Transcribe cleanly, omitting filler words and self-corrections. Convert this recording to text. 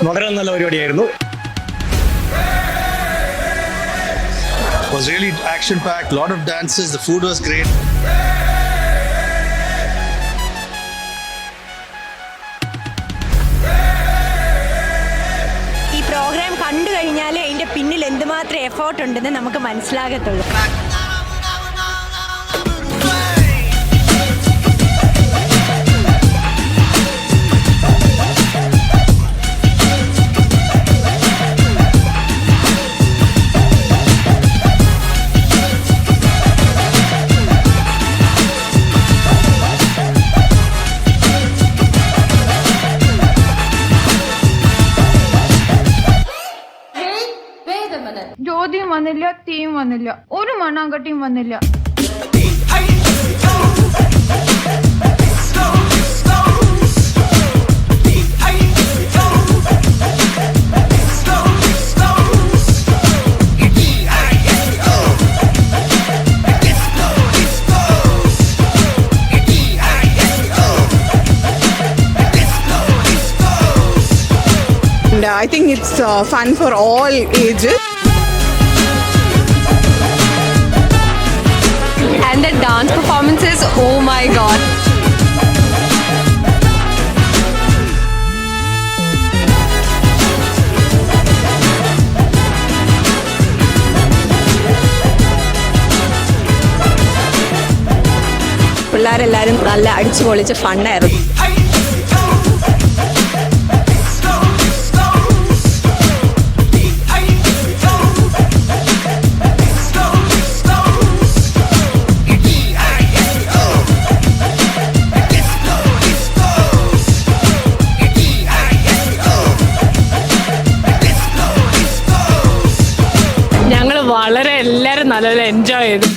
വളരെ നല്ല പരിപാടിയായിരുന്നു. Was really action packed, lot of dances, the food was great. ഈ പ്രോഗ്രാം കണ്ടു കഴിഞ്ഞാൽ അതിന്റെ പിന്നിൽ എന്തുമാത്രം എഫേർട്ട് ഉണ്ടെന്ന് നമുക്ക് മനസ്സിലാകത്തുള്ളൂ. ജ്യോതിയും വന്നില്ല, തീയും വന്നില്ല, ഒരു മണ്ണാങ്കട്ടിയും വന്നില്ല. I think it's fun for all ages. And the dance performances, oh my god. പിള്ളേരെല്ലാരും നല്ല അടിച്ചു പൊളിച്ച് ഫണ്ണായിരുന്നു. വളരെ എല്ലാവരും നല്ലപോലെ എൻജോയ് ചെയ്തു.